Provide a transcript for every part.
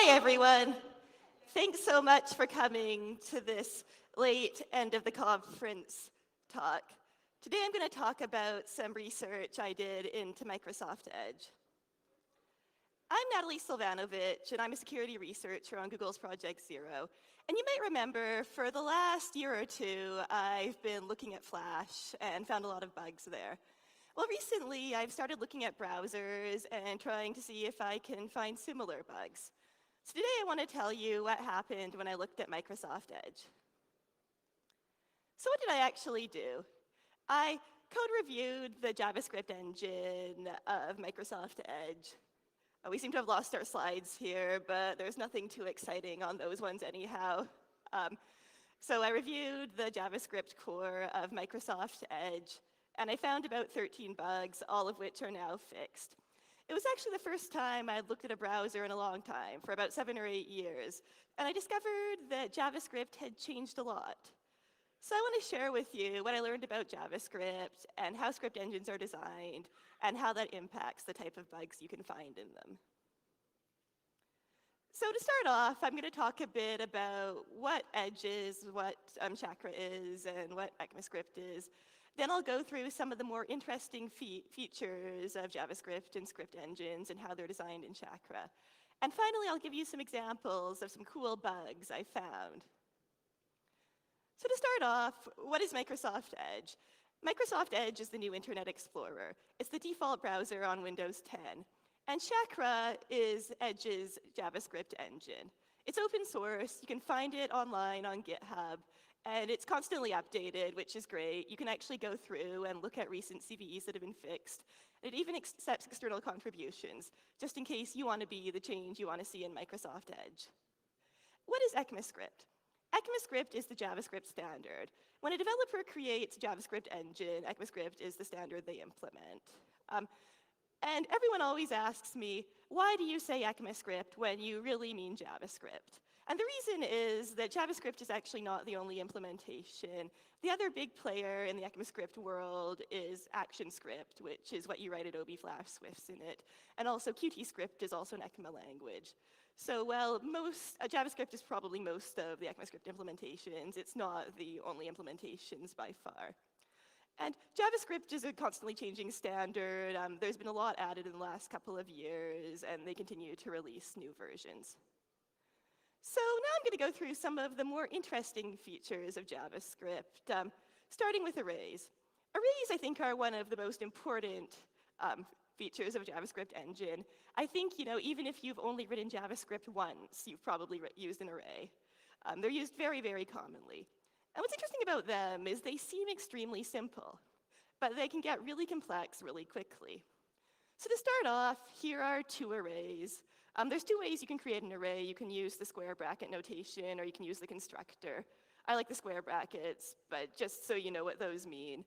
Hi, everyone. Thanks so much for coming to this late end of the conference talk. Today I'm going to talk about some research I did into Microsoft Edge. I'm Natalie Silvanovich, and I'm a security researcher on Google's Project Zero. And you might remember, for the last year or two, I've been looking at Flash and found a lot of bugs there. Well, recently, I've started looking at browsers and trying to see if I can find similar bugs. So today I want to tell you what happened when I looked at Microsoft Edge. So what did I actually do? I code reviewed the JavaScript engine of Microsoft Edge. We seem to have lost our slides here, but there's nothing too exciting on those ones anyhow. So I reviewed the JavaScript core of Microsoft Edge, and I found about 13 bugs, all of which are now fixed. It was actually the first time I'd looked at a browser in a long time, for about 7 or 8 years, and I discovered that JavaScript had changed a lot. So I want to share with you what I learned about JavaScript and how script engines are designed and how that impacts the type of bugs you can find in them. So to start off, I'm going to talk a bit about what Edge is, what Chakra is, and what ECMAScript is. Then I'll go through some of the more interesting features of JavaScript and script engines and how they're designed in Chakra. And finally, I'll give you some examples of some cool bugs I found. So to start off, what is Microsoft Edge? Microsoft Edge is the new Internet Explorer. It's the default browser on Windows 10. And Chakra is Edge's JavaScript engine. It's open source. You can find it online on GitHub. And it's constantly updated, which is great. You can actually go through and look at recent CVEs that have been fixed. It even accepts external contributions, just in case you want to be the change you want to see in Microsoft Edge. What is ECMAScript? ECMAScript is the JavaScript standard. When a developer creates a JavaScript engine, ECMAScript is the standard they implement. And everyone always asks me, why do you say ECMAScript when you really mean JavaScript? And the reason is that JavaScript is actually not the only implementation. The other big player in the ECMAScript world is ActionScript, which is what you write Adobe Flash Swifts in it. And also QTScript is also an ECMA language. So while JavaScript is probably most of the ECMAScript implementations, it's not the only implementations by far. And JavaScript is a constantly changing standard. There's been a lot added in the last couple of years, and they continue to release new versions. So now I'm going to go through some of the more interesting features of JavaScript, starting with arrays. Arrays, I think, are one of the most important features of a JavaScript engine. I think, even if you've only written JavaScript once, you've probably used an array. They're used very, very commonly. And what's interesting about them is they seem extremely simple, but they can get really complex really quickly. So to start off, here are 2 arrays. There's 2 ways you can create an array. You can use the square bracket notation, or you can use the constructor. I like the square brackets, but just so you know what those mean.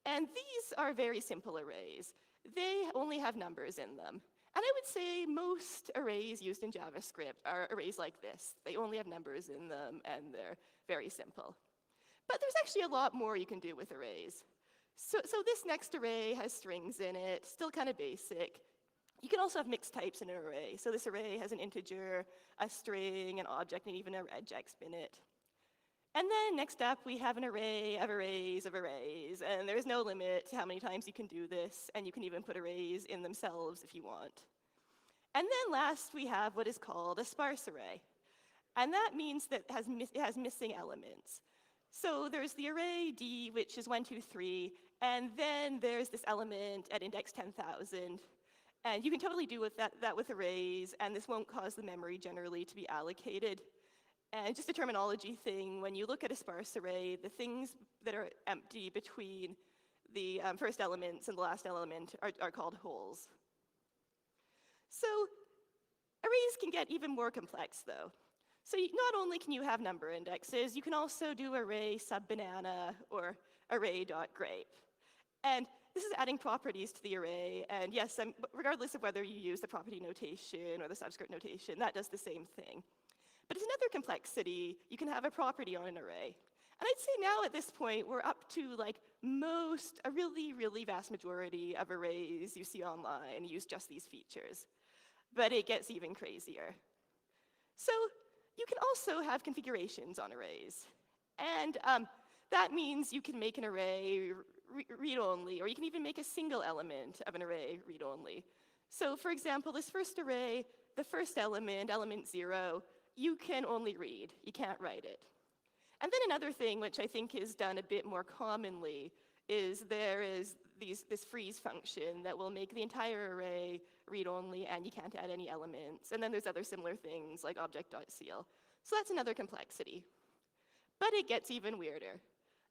And these are very simple arrays. They only have numbers in them. And I would say most arrays used in JavaScript are arrays like this. They only have numbers in them, and they're very simple. But there's actually a lot more you can do with arrays. So this next array has strings in it, still kind of basic. You can also have mixed types in an array. So this array has an integer, a string, an object, and even a regex in it. And then next up, we have an array of arrays of arrays. And there's no limit to how many times you can do this. And you can even put arrays in themselves if you want. And then last, we have what is called a sparse array. And that means that it has missing elements. So there's the array D, which is 1, 2, 3. And then there's this element at index 10,000. And you can totally do that with arrays, and this won't cause the memory generally to be allocated. And just a terminology thing, when you look at a sparse array, the things that are empty between the first elements and the last element are called holes. So arrays can get even more complex, though. So not only can you have number indexes, you can also do array sub-banana or array.grape. And this is adding properties to the array, and yes, regardless of whether you use the property notation or the subscript notation, that does the same thing. But as another complexity, you can have a property on an array. And I'd say now at this point, we're up to like a really, really vast majority of arrays you see online use just these features. But it gets even crazier. So you can also have configurations on arrays. And that means you can make an array read-only, or you can even make a single element of an array read-only. So for example, this first array, the first element, element 0, you can only read. You can't write it. And then another thing, which I think is done a bit more commonly, is there is this freeze function that will make the entire array read-only, and you can't add any elements. And then there's other similar things like object.seal. So that's another complexity. But it gets even weirder.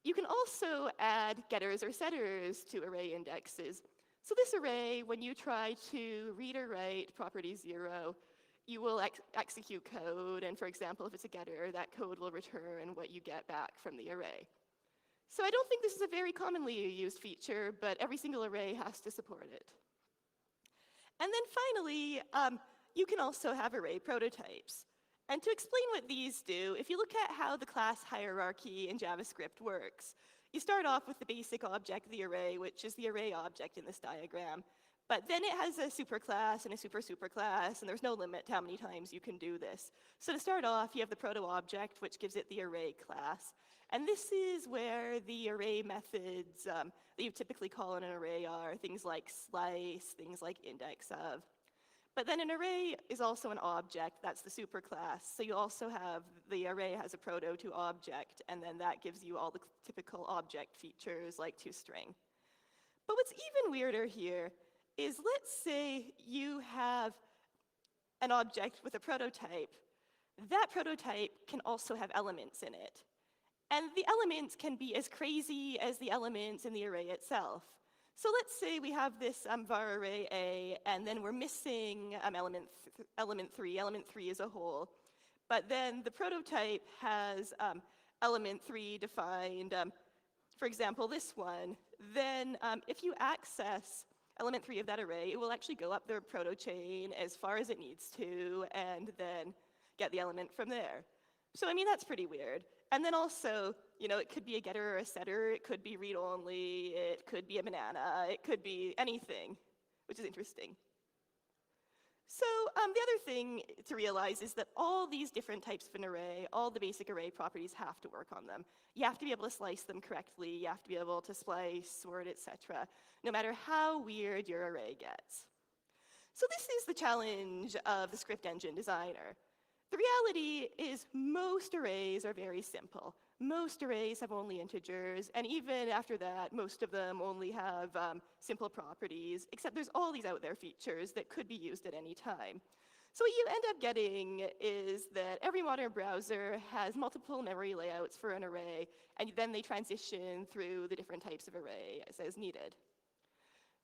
You can also add getters or setters to array indexes. So this array, when you try to read or write property 0, you will execute code, and for example, if it's a getter, that code will return what you get back from the array. So I don't think this is a very commonly used feature, but every single array has to support it. And then finally, you can also have array prototypes. And to explain what these do, if you look at how the class hierarchy in JavaScript works, you start off with the basic object, the array, which is the array object in this diagram. But then it has a superclass and a superclass, and there's no limit to how many times you can do this. So to start off, you have the proto-object, which gives it the array class. And this is where the array methods that you typically call in an array are things like slice, things like index of. But then an array is also an object, that's the superclass. So you also have, the array has a proto to object, and then that gives you all the typical object features like toString. But what's even weirder here is, let's say you have an object with a prototype. That prototype can also have elements in it. And the elements can be as crazy as the elements in the array itself. So let's say we have this var array A, and then we're missing element 3. Element 3 is a whole. But then the prototype has element 3 defined, for example, this one. Then if you access element 3 of that array, it will actually go up the proto chain as far as it needs to, and then get the element from there. So I mean, that's pretty weird. And then also, you know, it could be a getter or a setter, it could be read-only, it could be a banana, it could be anything, which is interesting. So the other thing to realize is that all these different types of an array, all the basic array properties have to work on them. You have to be able to slice them correctly, you have to be able to splice, sort, etc., no matter how weird your array gets. So this is the challenge of the script engine designer. The reality is most arrays are very simple. Most arrays have only integers, and even after that, most of them only have simple properties, except there's all these out there features that could be used at any time. So what you end up getting is that every modern browser has multiple memory layouts for an array, and then they transition through the different types of array as needed.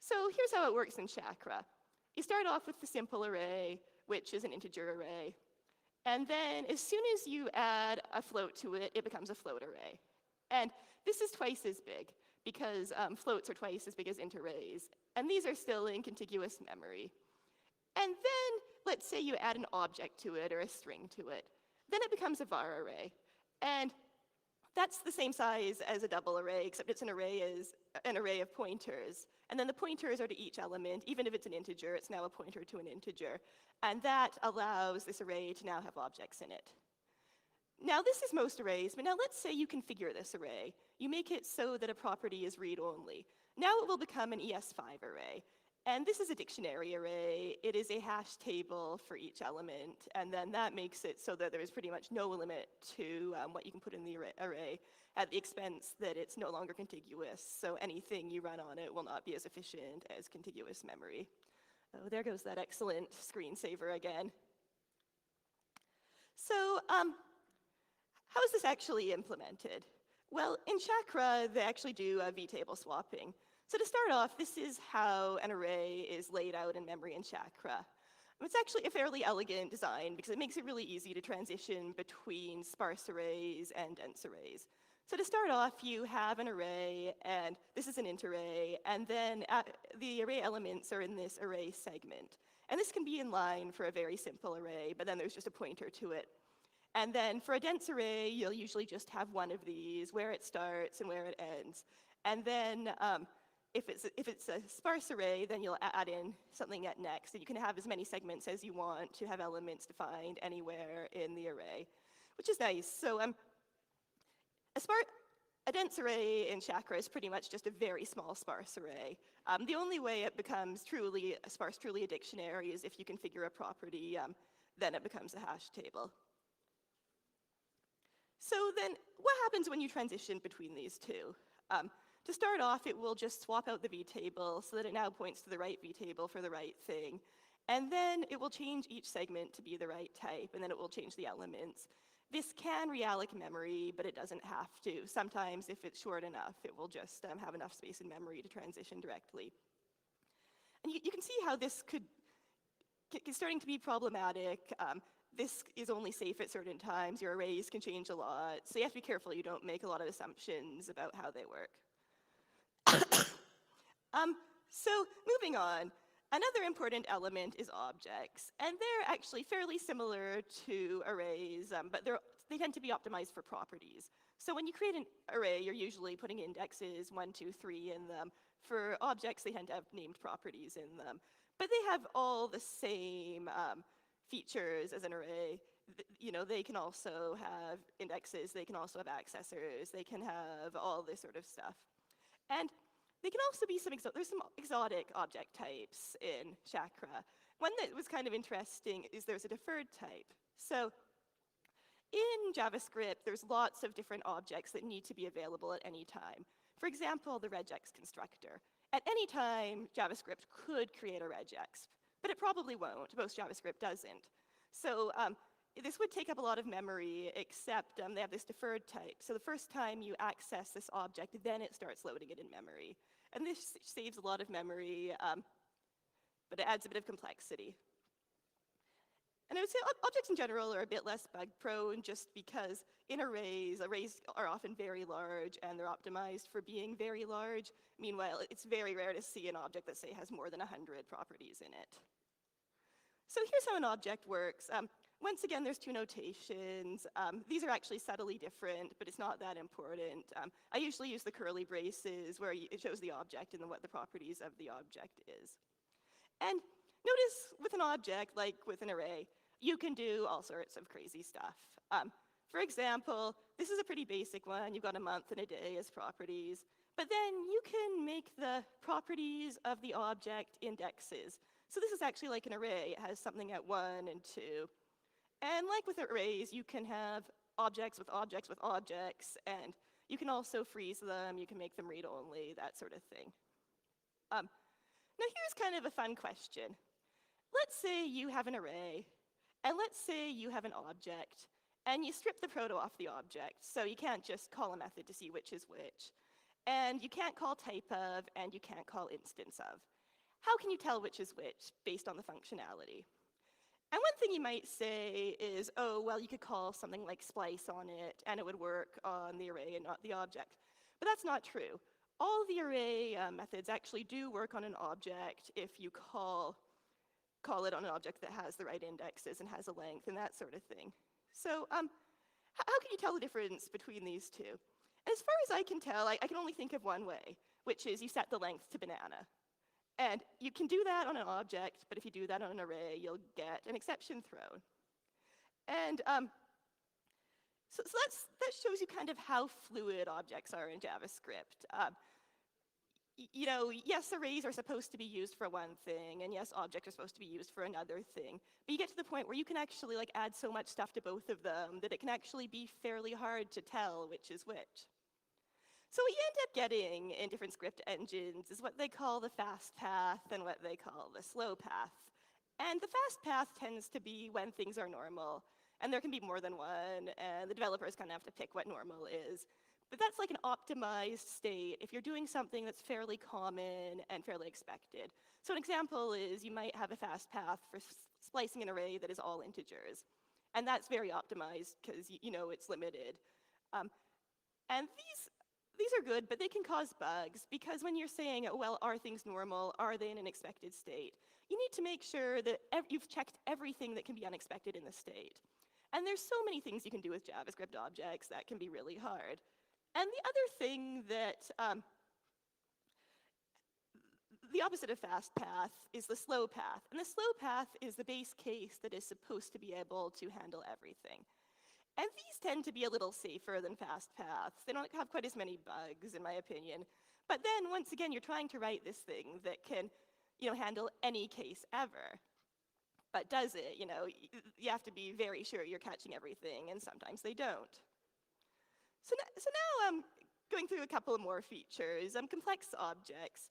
So here's how it works in Chakra. You start off with the simple array, which is an integer array. And then as soon as you add a float to it, it becomes a float array. And this is twice as big, because floats are twice as big as int arrays. And these are still in contiguous memory. And then let's say you add an object to it or a string to it. Then it becomes a var array. And that's the same size as a double array, except it's an array of pointers. And then the pointers are to each element. Even if it's an integer, it's now a pointer to an integer. And that allows this array to now have objects in it. Now this is most arrays, but now let's say you configure this array. You make it so that a property is read-only. Now it will become an ES5 array. And this is a dictionary array. It is a hash table for each element, and then that makes it so that there is pretty much no limit to what you can put in the array at the expense that it's no longer contiguous, so anything you run on it will not be as efficient as contiguous memory. Oh, there goes that excellent screensaver again. So how is this actually implemented? Well, in Chakra, they actually do vtable swapping. So to start off, this is how an array is laid out in memory in Chakra. It's actually a fairly elegant design because it makes it really easy to transition between sparse arrays and dense arrays. So to start off, you have an array, and this is an int array, and then the array elements are in this array segment. And this can be in line for a very simple array, but then there's just a pointer to it. And then for a dense array, you'll usually just have one of these, where it starts and where it ends. And then if it's a sparse array, then you'll add in something at next, and you can have as many segments as you want to have elements defined anywhere in the array, which is nice. So a dense array in Chakra is pretty much just a very small sparse array. The only way it becomes truly a sparse, truly a dictionary is if you configure a property, then it becomes a hash table. So then what happens when you transition between these two? To start off, it will just swap out the vtable so that it now points to the right vtable for the right thing. And then it will change each segment to be the right type, and then it will change the elements. This can realloc memory, but it doesn't have to. Sometimes, if it's short enough, it will just have enough space in memory to transition directly. And you can see how this is starting to be problematic. This is only safe at certain times. Your arrays can change a lot, so you have to be careful you don't make a lot of assumptions about how they work. So moving on, another important element is objects, and they're actually fairly similar to arrays, but they tend to be optimized for properties. So when you create an array, you're usually putting indexes 1, 2, 3 in them. For objects, they tend to have named properties in them, but they have all the same features as an array. You know, they can also have indexes, they can also have accessors, they can have all this sort of stuff. And they can also be there's some exotic object types in Chakra. One that was kind of interesting is there's a deferred type. So in JavaScript, there's lots of different objects that need to be available at any time. For example, the regex constructor. At any time, JavaScript could create a regex, but it probably won't. Most JavaScript doesn't. So this would take up a lot of memory, except they have this deferred type. So the first time you access this object, then it starts loading it in memory. And this saves a lot of memory, but it adds a bit of complexity. And I would say objects in general are a bit less bug prone just because in arrays are often very large and they're optimized for being very large. Meanwhile, it's very rare to see an object that, say, has more than 100 properties in it. So here's how an object works. Once again, there's two notations. These are actually subtly different, but it's not that important. I usually use the curly braces where it shows the object and then what the properties of the object is. And notice with an object, like with an array, you can do all sorts of crazy stuff. For example, this is a pretty basic one. You've got a month and a day as properties. But then you can make the properties of the object indexes. So this is actually like an array. It has something at 1 and 2. And like with arrays, you can have objects with objects with objects, and you can also freeze them. You can make them read-only, that sort of thing. Now here's kind of a fun question. Let's say you have an array, and let's say you have an object, and you strip the proto off the object, so you can't just call a method to see which is which. And you can't call type of, and you can't call instance of. How can you tell which is which based on the functionality? And one thing you might say is, oh, well, you could call something like splice on it, and it would work on the array and not the object. But that's not true. All the array methods actually do work on an object if you call it on an object that has the right indexes and has a length and that sort of thing. So how can you tell the difference between these two? As far as I can tell, I can only think of one way, which is you set the length to banana. And you can do that on an object, but if you do that on an array, you'll get an exception thrown. And so that shows you kind of how fluid objects are in JavaScript. You know, yes, arrays are supposed to be used for one thing, and yes, objects are supposed to be used for another thing. But you get to the point where you can actually add so much stuff to both of them that it can actually be fairly hard to tell which is which. So what you end up getting in different script engines is what they call the fast path and what they call the slow path. And the fast path tends to be when things are normal, and there can be more than one, and the developers kind of have to pick what normal is. But that's like an optimized state if you're doing something that's fairly common and fairly expected. So an example is you might have a fast path for splicing an array that is all integers. And that's very optimized because you know it's limited. And these are good, but they can cause bugs because when you're saying, well, are things normal? Are they in an expected state? You need to make sure that you've checked everything that can be unexpected in the state. And there's so many things you can do with JavaScript objects that can be really hard. And the other thing that the opposite of fast path is the slow path. And the slow path is the base case that is supposed to be able to handle everything. And these tend to be a little safer than fast paths. They don't have quite as many bugs, in my opinion. But then, once again, you're trying to write this thing that can, handle any case ever. But does it? You have to be very sure you're catching everything, and sometimes they don't. So now I'm going through a couple more features. Complex objects.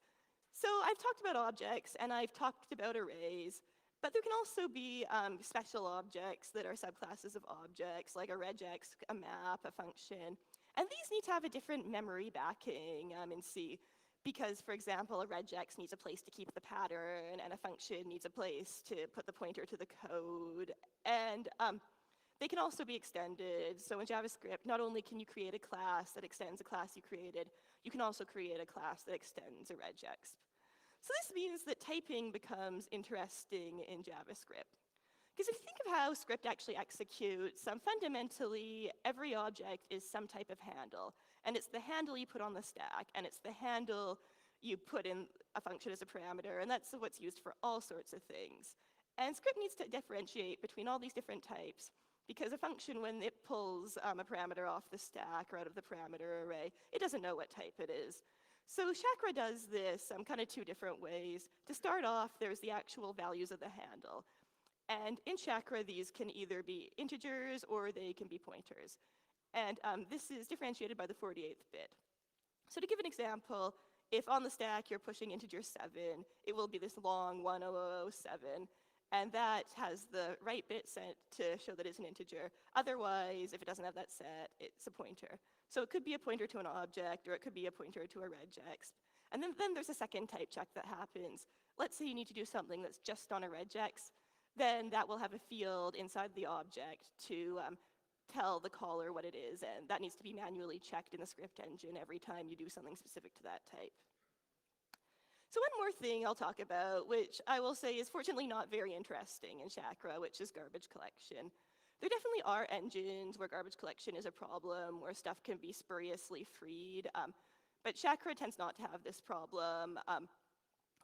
So I've talked about objects, and I've talked about arrays. But there can also be special objects that are subclasses of objects, like a regex, a map, a function. And these need to have a different memory backing in C, because, for example, a regex needs a place to keep the pattern, and a function needs a place to put the pointer to the code. And they can also be extended. So in JavaScript, not only can you create a class that extends a class you created, you can also create a class that extends a regex. So this means that typing becomes interesting in JavaScript. Because if you think of how script actually executes, fundamentally, every object is some type of handle. And it's the handle you put on the stack, and it's the handle you put in a function as a parameter, and that's what's used for all sorts of things. And script needs to differentiate between all these different types, because a function, when it pulls a parameter off the stack or out of the parameter array, it doesn't know what type it is. So Chakra does this kind of two different ways. To start off, there's the actual values of the handle. And in Chakra, these can either be integers or they can be pointers. And this is differentiated by the 48th bit. So to give an example, if on the stack you're pushing integer 7, it will be this long 1007. And that has the right bit set to show that it's an integer. Otherwise, if it doesn't have that set, it's a pointer. So it could be a pointer to an object, or it could be a pointer to a regex. And then there's a second type check that happens. Let's say you need to do something that's just on a regex. Then that will have a field inside the object to tell the caller what it is, and that needs to be manually checked in the script engine every time you do something specific to that type. So one more thing I'll talk about, which I will say is fortunately not very interesting in Chakra, which is garbage collection. There definitely are engines where garbage collection is a problem, where stuff can be spuriously freed, but Chakra tends not to have this problem.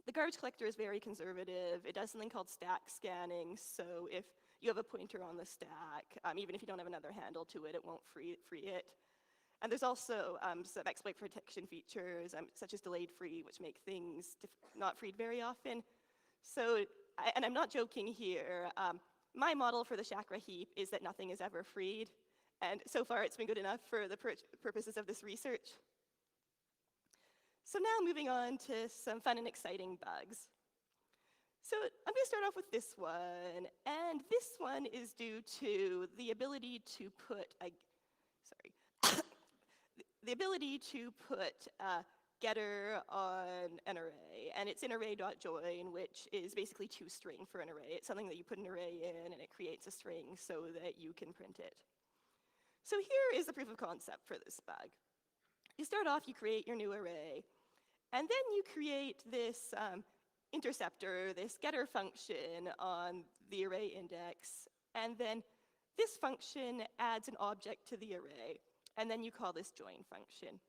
The garbage collector is very conservative. It does something called stack scanning, so if you have a pointer on the stack, even if you don't have another handle to it, it won't free it. And there's also some exploit protection features, such as delayed free, which make things not freed very often. So, and I'm not joking here, my model for the Chakra heap is that nothing is ever freed. And so far, it's been good enough for the purposes of this research. So now moving on to some fun and exciting bugs. So I'm going to start off with this one. And this one is due to the ability to put a getter on an array, and it's in array.join, which is basically toString for an array. It's something that you put an array in, and it creates a string so that you can print it. So here is the proof of concept for this bug. You start off, you create your new array, and then you create this interceptor, this getter function on the array index, and then this function adds an object to the array, and then you call this join function.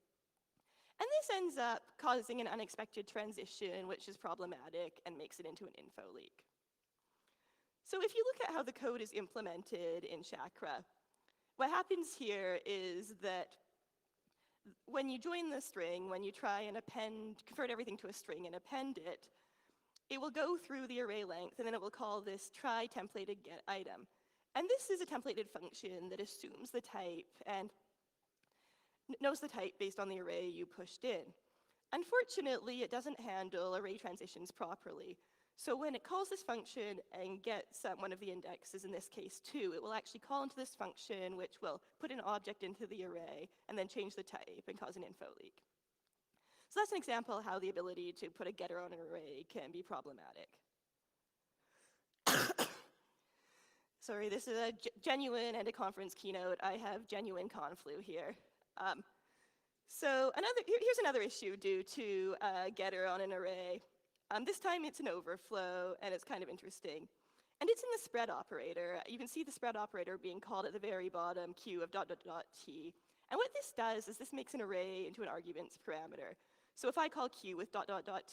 And this ends up causing an unexpected transition, which is problematic and makes it into an info leak. So if you look at how the code is implemented in Chakra, what happens here is that when you join the string, when you try and convert everything to a string and append it, it will go through the array length, and then it will call this try templated get item. And this is a templated function that assumes the type and knows the type based on the array you pushed in. Unfortunately, it doesn't handle array transitions properly. So when it calls this function and gets one of the indexes, in this case 2, it will actually call into this function, which will put an object into the array and then change the type and cause an info leak. So that's an example of how the ability to put a getter on an array can be problematic. Sorry, this is a genuine and a conference keynote. I have genuine conflu here. So here's another issue due to a getter on an array. This time it's an overflow, and it's kind of interesting. And it's in the spread operator. You can see the spread operator being called at the very bottom, q of ... t. And what this does is this makes an array into an arguments parameter. So if I call Q with ...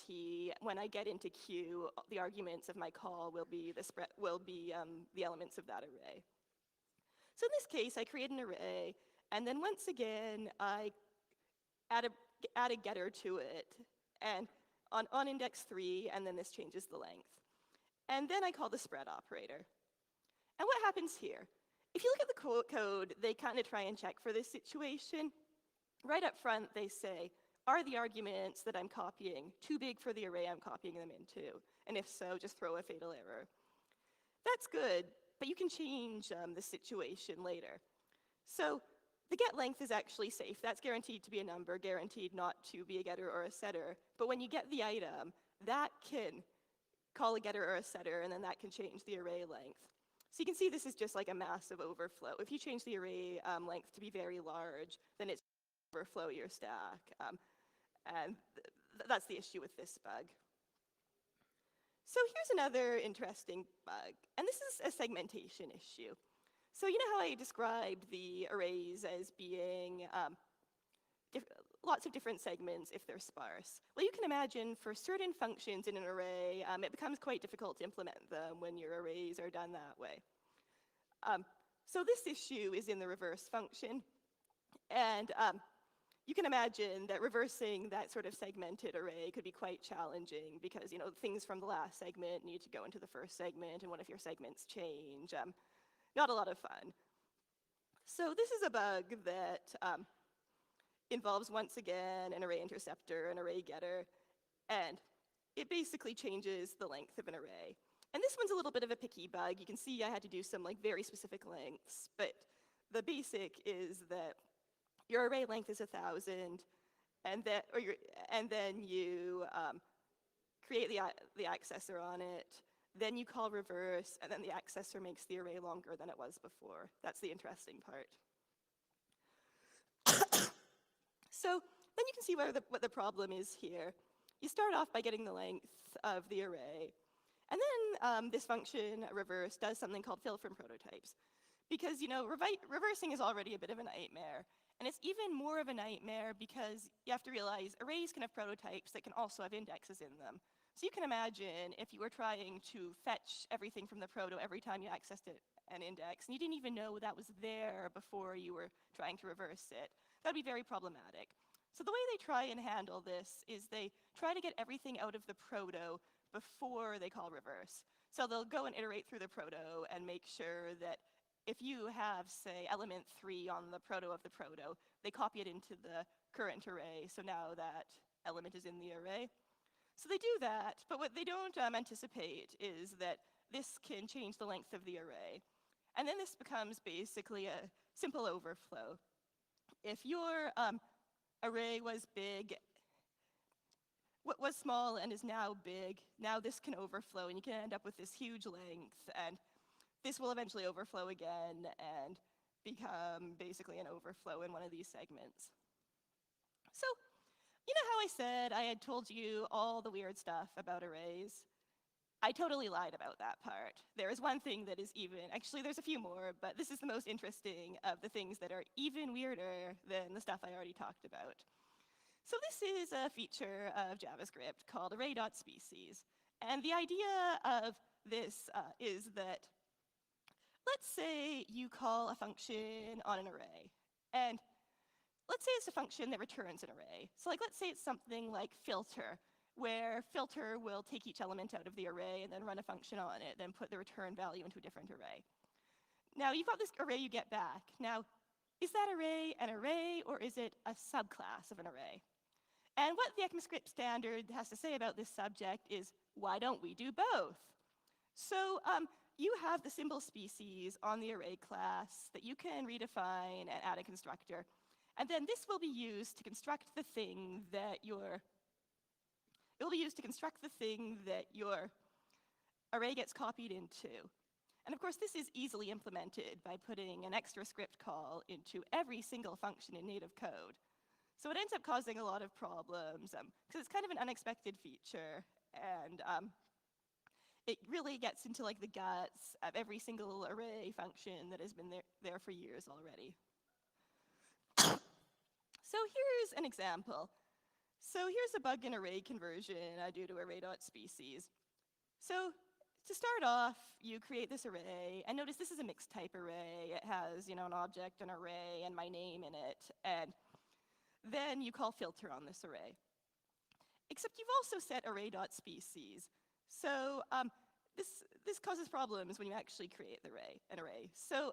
t, when I get into Q, the arguments of my call will be the elements of that array. So in this case, I create an array, and then once again, I add a getter to it, and on index 3, and then this changes the length. And then I call the spread operator. And what happens here? If you look at the code, they kind of try and check for this situation. Right up front, they say, are the arguments that I'm copying too big for the array I'm copying them into? And if so, just throw a fatal error. That's good, but you can change the situation later. So the get length is actually safe. That's guaranteed to be a number, guaranteed not to be a getter or a setter. But when you get the item, that can call a getter or a setter, and then that can change the array length. So you can see this is just like a massive overflow. If you change the array length to be very large, then it's overflow your stack. And that's the issue with this bug. So here's another interesting bug, and this is a segmentation issue. So you know how I described the arrays as being lots of different segments if they're sparse? Well, you can imagine for certain functions in an array, it becomes quite difficult to implement them when your arrays are done that way. So this issue is in the reverse function, and you can imagine that reversing that sort of segmented array could be quite challenging because, you know, things from the last segment need to go into the first segment, and what if your segments change? Not a lot of fun. So this is a bug that involves, once again, an array interceptor, an array getter, and it basically changes the length of an array. And this one's a little bit of a picky bug. You can see I had to do some like very specific lengths, but the basic is that your array length is 1,000, and then you create the accessor on it. Then you call reverse, and then the accessor makes the array longer than it was before. That's the interesting part. So then you can see what the problem is here. You start off by getting the length of the array, and then this function reverse does something called fill from prototypes. Because, you know, reversing is already a bit of a nightmare. And it's even more of a nightmare because you have to realize arrays can have prototypes that can also have indexes in them. So you can imagine if you were trying to fetch everything from the proto every time you accessed an index, and you didn't even know that was there before you were trying to reverse it. That would be very problematic. So the way they try and handle this is they try to get everything out of the proto before they call reverse. So they'll go and iterate through the proto and make sure that if you have, say, element 3 on the proto of the proto, they copy it into the current array, so now that element is in the array. So they do that, but what they don't anticipate is that this can change the length of the array. And then this becomes basically a simple overflow. If your array was big, was small and is now big, now this can overflow, and you can end up with this huge length, and this will eventually overflow again and become basically an overflow in one of these segments. So, you know how I said I had told you all the weird stuff about arrays? I totally lied about that part. There is one thing that is actually there's a few more, but this is the most interesting of the things that are even weirder than the stuff I already talked about. So this is a feature of JavaScript called array.species. And the idea of this is that, let's say you call a function on an array, and let's say it's a function that returns an array. So let's say it's something like filter, where filter will take each element out of the array and then run a function on it, then put the return value into a different array. Now you've got this array you get back. Now, is that array an array, or is it a subclass of an array? And what the ECMAScript standard has to say about this subject is, why don't we do both? So you have the symbol species on the array class that you can redefine and add a constructor. And then this will be used to construct the thing that your array gets copied into. And of course, this is easily implemented by putting an extra script call into every single function in native code. So it ends up causing a lot of problems because it's kind of an unexpected feature, and it really gets into like the guts of every single array function that has been there for years already. So here's an example. So here's a bug in array conversion I do to array.species. So to start off, you create this array, and notice this is a mixed type array. It has, an object, an array, and my name in it, and then you call filter on this array. Except you've also set array.species. So this causes problems when you actually create an array. So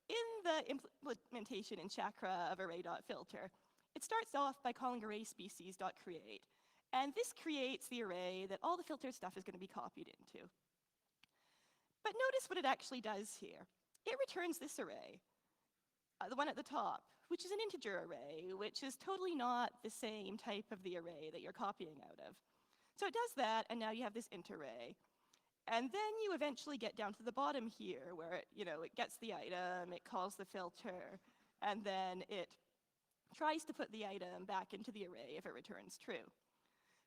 in the implementation in Chakra of array.filter, it starts off by calling array_species.create. And this creates the array that all the filtered stuff is going to be copied into. But notice what it actually does here. It returns this array, the one at the top, which is an integer array, which is totally not the same type of the array that you're copying out of. So it does that, and now you have this int array. And then you eventually get down to the bottom here, where it gets the item, it calls the filter, and then it tries to put the item back into the array if it returns true.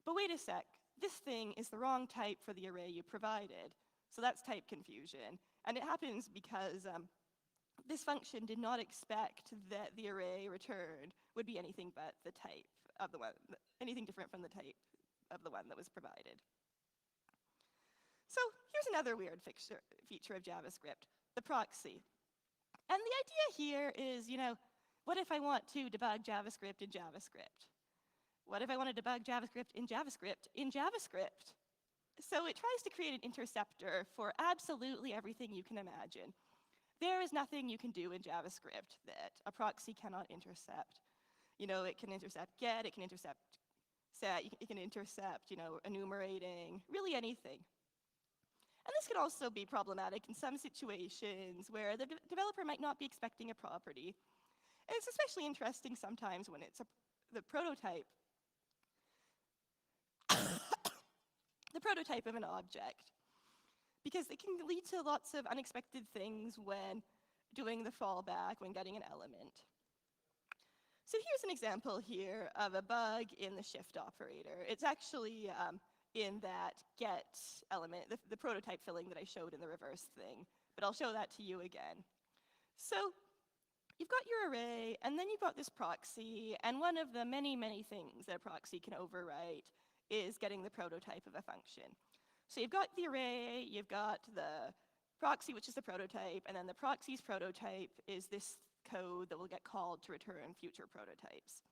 But wait a sec, this thing is the wrong type for the array you provided. So that's type confusion. And it happens because this function did not expect that the array returned would be anything but the type of the one, anything different from the type of the one that was provided. So here's another weird feature of JavaScript, the proxy. And the idea here is, what if I want to debug JavaScript in JavaScript? What if I want to debug JavaScript in JavaScript? So it tries to create an interceptor for absolutely everything you can imagine. There is nothing you can do in JavaScript that a proxy cannot intercept. It can intercept get, it can intercept set, it can intercept, enumerating, really anything. And this can also be problematic in some situations where the developer might not be expecting a property. And it's especially interesting sometimes when it's the prototype the prototype of an object, because it can lead to lots of unexpected things when doing the fallback, when getting an element. So here's an example here of a bug in the shift operator. It's actually in that get element, the prototype filling that I showed in the reverse thing, but I'll show that to you again. So you've got your array, and then you've got this proxy, and one of the many, many things that a proxy can overwrite is getting the prototype of a function. So you've got the array, you've got the proxy, which is the prototype, and then the proxy's prototype is this code that will get called to return future prototypes.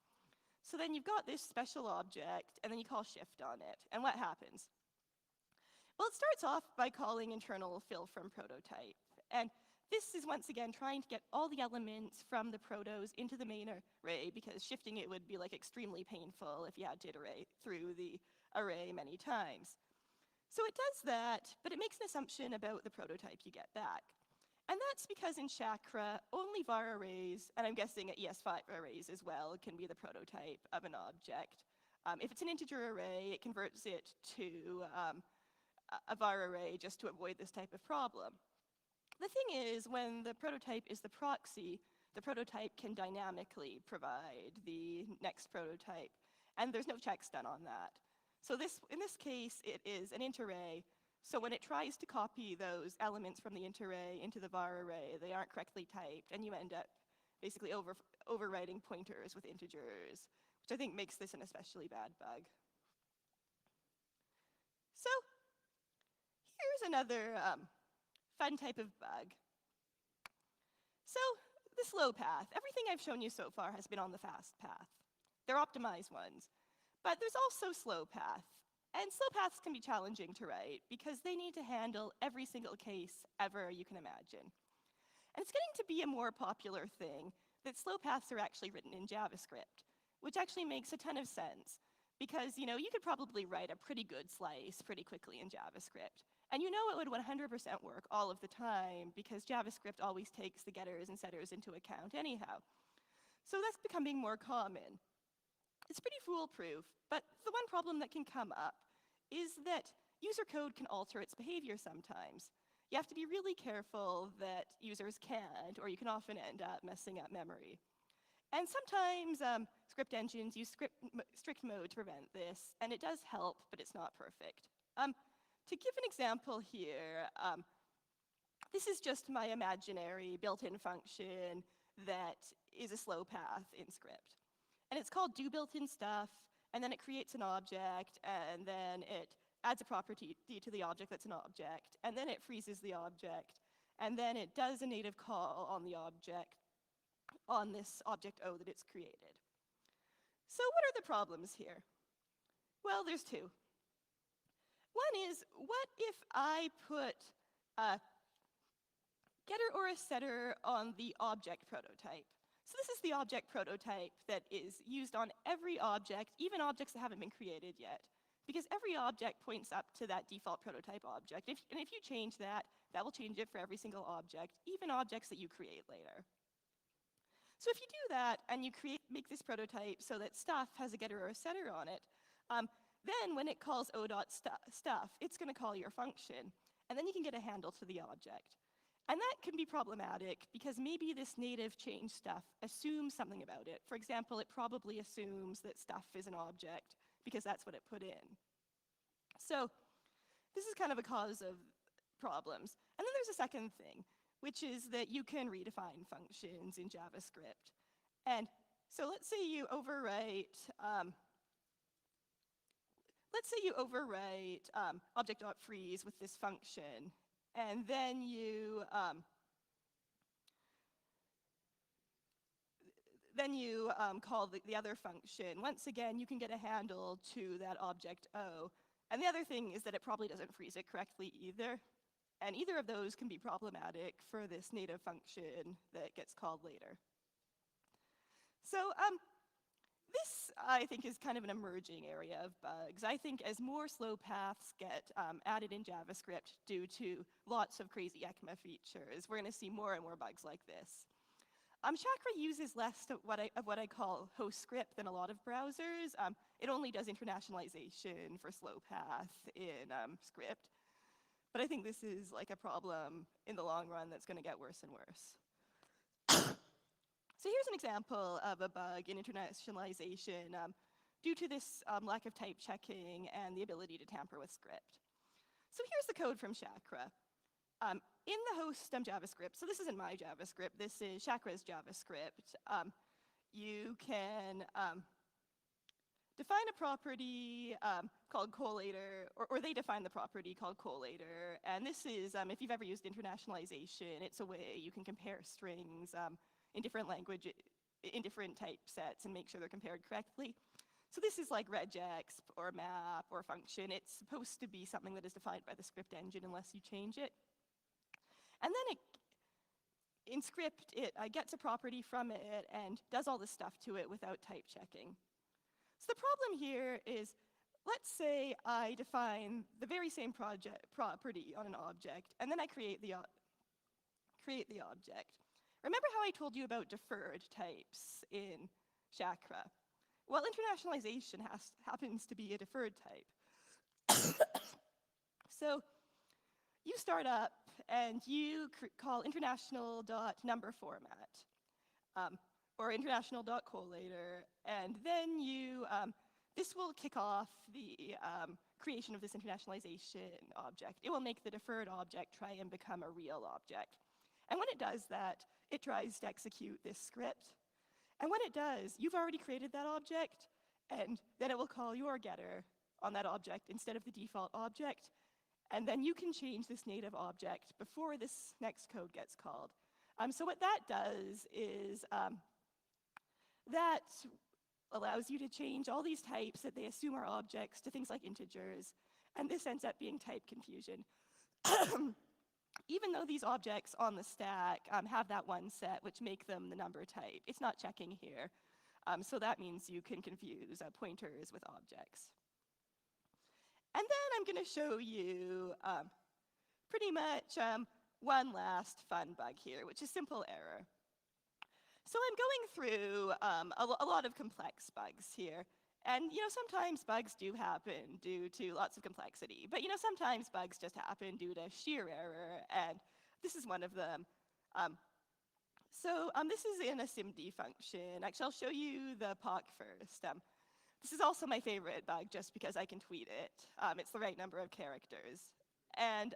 So then you've got this special object, and then you call shift on it. And what happens? Well, it starts off by calling internal fill from prototype. And this is once again trying to get all the elements from the protos into the main array, because shifting it would be extremely painful if you had to iterate through the array many times. So it does that, but it makes an assumption about the prototype you get back. And that's because in Chakra, only var arrays, and I'm guessing at ES5 arrays as well, can be the prototype of an object. If it's an integer array, it converts it to a var array just to avoid this type of problem. The thing is, when the prototype is the proxy, the prototype can dynamically provide the next prototype, and there's no checks done on that. So in this case, it is an int array. So when it tries to copy those elements from the int array into the var array, they aren't correctly typed, and you end up basically overwriting pointers with integers, which I think makes this an especially bad bug. So here's another fun type of bug. So the slow path. Everything I've shown you so far has been on the fast path. They're optimized ones. But there's also slow path. And slow paths can be challenging to write because they need to handle every single case ever you can imagine. And it's getting to be a more popular thing that slow paths are actually written in JavaScript, which actually makes a ton of sense because you could probably write a pretty good slice pretty quickly in JavaScript. And it would 100% work all of the time because JavaScript always takes the getters and setters into account anyhow. So that's becoming more common. It's pretty foolproof, but the one problem that can come up is that user code can alter its behavior sometimes. You have to be really careful that users can't, or you can often end up messing up memory. And sometimes script engines use strict mode to prevent this, and it does help, but it's not perfect. To give an example here, this is just my imaginary built-in function that is a slow path in script. And it's called do built-in stuff, and then it creates an object, and then it adds a property to the object that's an object, and then it freezes the object, and then it does a native call on the object, on this object O that it's created. So what are the problems here? Well, there's two. One is, what if I put a getter or a setter on the object prototype? So this is the object prototype that is used on every object, even objects that haven't been created yet, because every object points up to that default prototype object. And if you change that, that will change it for every single object, even objects that you create later. So if you do that, and you make this prototype so that stuff has a getter or a setter on it, then when it calls o.stuff, it's going to call your function, and then you can get a handle to the object. And that can be problematic because maybe this native change stuff assumes something about it. For example, it probably assumes that stuff is an object because that's what it put in. So this is kind of a cause of problems. And then there's a second thing, which is that you can redefine functions in JavaScript. And so let's say you overwrite object.freeze with this function, and then you call the other function. Once again, you can get a handle to that object O. And the other thing is that it probably doesn't freeze it correctly either. And either of those can be problematic for this native function that gets called later. So this, I think, is kind of an emerging area of bugs. I think as more slow paths get added in JavaScript due to lots of crazy ECMA features, we're going to see more and more bugs like this. Chakra uses less of what I call host script than a lot of browsers. It only does internationalization for slow path in script. But I think this is like a problem in the long run that's going to get worse and worse. So here's an example of a bug in internationalization due to this lack of type checking and the ability to tamper with script. So here's the code from Chakra. In the host JavaScript, so this isn't my JavaScript, this is Chakra's JavaScript, you can define a property called collator, or they define the property called collator, and this is, if you've ever used internationalization, it's a way you can compare strings in different languages, in different typesets, and make sure they're compared correctly. So this is like regex, or map, or function. It's supposed to be something that is defined by the script engine unless you change it. And then in script, it gets a property from it and does all this stuff to it without type checking. So the problem here is, let's say I define the very same property on an object, and then I create the object. Remember how I told you about deferred types in Chakra? Well, internationalization happens to be a deferred type. So you start up and you call international.numberFormat, or international.collator, and then this will kick off the creation of this internationalization object. It will make the deferred object try and become a real object. And when it does that, it tries to execute this script. And when it does, you've already created that object, and then it will call your getter on that object instead of the default object. And then you can change this native object before this next code gets called. So what that does is that allows you to change all these types that they assume are objects to things like integers. And this ends up being type confusion. Even though these objects on the stack have that one set, which make them the number type, it's not checking here. So that means you can confuse pointers with objects. And then I'm going to show you pretty much one last fun bug here, which is simple error. So I'm going through a lot of complex bugs here. And sometimes bugs do happen due to lots of complexity. But sometimes bugs just happen due to sheer error, and this is one of them. This is in a SIMD function. Actually, I'll show you the POC first. This is also my favorite bug just because I can tweet it. It's the right number of characters. And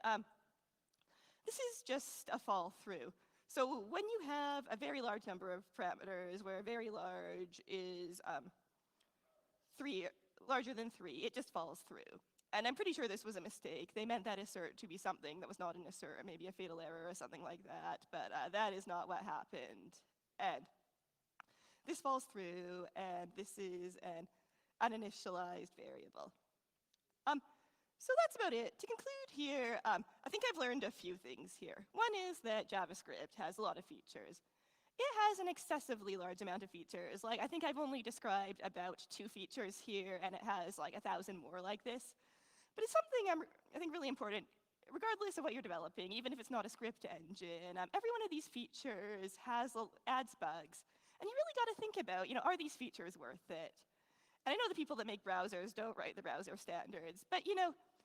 this is just a fall through. So when you have a very large number of parameters, where very large is 3 larger than 3, it just falls through. And I'm pretty sure this was a mistake. They meant that assert to be something that was not an assert, maybe a fatal error or something like that, but that is not what happened. And this falls through, and this is an uninitialized variable. So that's about it. To conclude here, I think I've learned a few things here. One is that JavaScript has a lot of features. It has an excessively large amount of features. Like, I think I've only described about 2 features here, and it has like 1,000 more like this. But it's something I think really important, regardless of what you're developing, even if it's not a script engine. Every one of these features adds bugs. And you really got to think about, are these features worth it? And I know the people that make browsers don't write the browser standards, but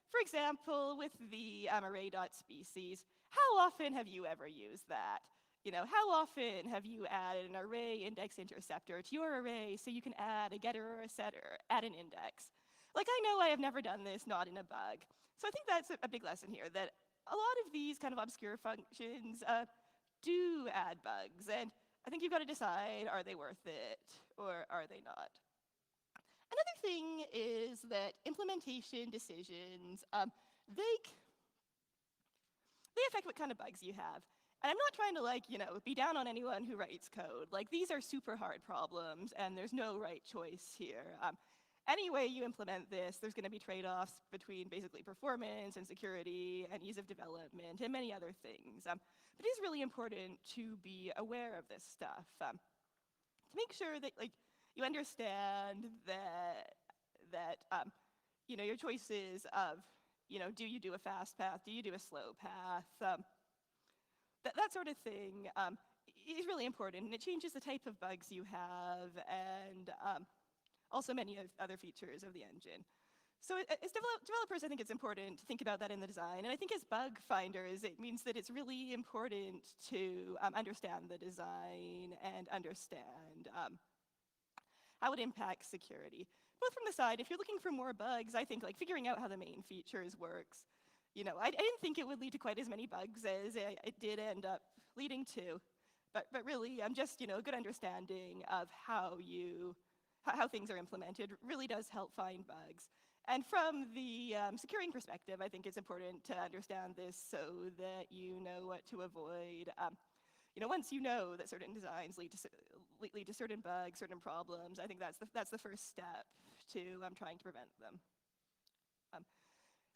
for example, with the array.species, how often have you ever used that? How often have you added an array index interceptor to your array so you can add a getter or a setter at an index? Like, I know I have never done this, not in a bug. So I think that's a big lesson here, that a lot of these kind of obscure functions do add bugs. And I think you've got to decide, are they worth it or are they not? Another thing is that implementation decisions, they affect what kind of bugs you have. And I'm not trying to be down on anyone who writes code. Like, these are super hard problems, and there's no right choice here. Any way you implement this, there's going to be trade-offs between basically performance and security and ease of development and many other things. But it is really important to be aware of this stuff, to make sure that you understand that your choices of do you do a fast path, do you do a slow path, that sort of thing is really important, and it changes the type of bugs you have and also many other features of the engine. So as developers, I think it's important to think about that in the design. And I think as bug finders, it means that it's really important to understand the design and understand how it impacts security. Both from the side, if you're looking for more bugs, I think figuring out how the main features works. I didn't think it would lead to quite as many bugs as it did end up leading to. But really, just a good understanding of how things are implemented really does help find bugs. And from the securing perspective, I think it's important to understand this so that you know what to avoid. Once you know that certain designs lead to certain bugs, certain problems, I think that's the first step to trying to prevent them.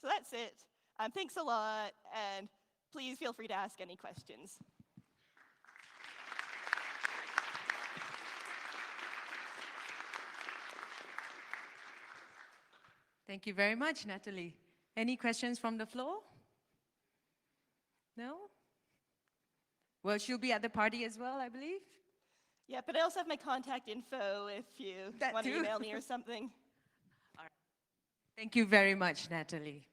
So that's it. Thanks a lot, and please feel free to ask any questions. Thank you very much, Natalie. Any questions from the floor? No? Well, she'll be at the party as well, I believe. Yeah, but I also have my contact info if you want to email me or something. All right. Thank you very much, Natalie.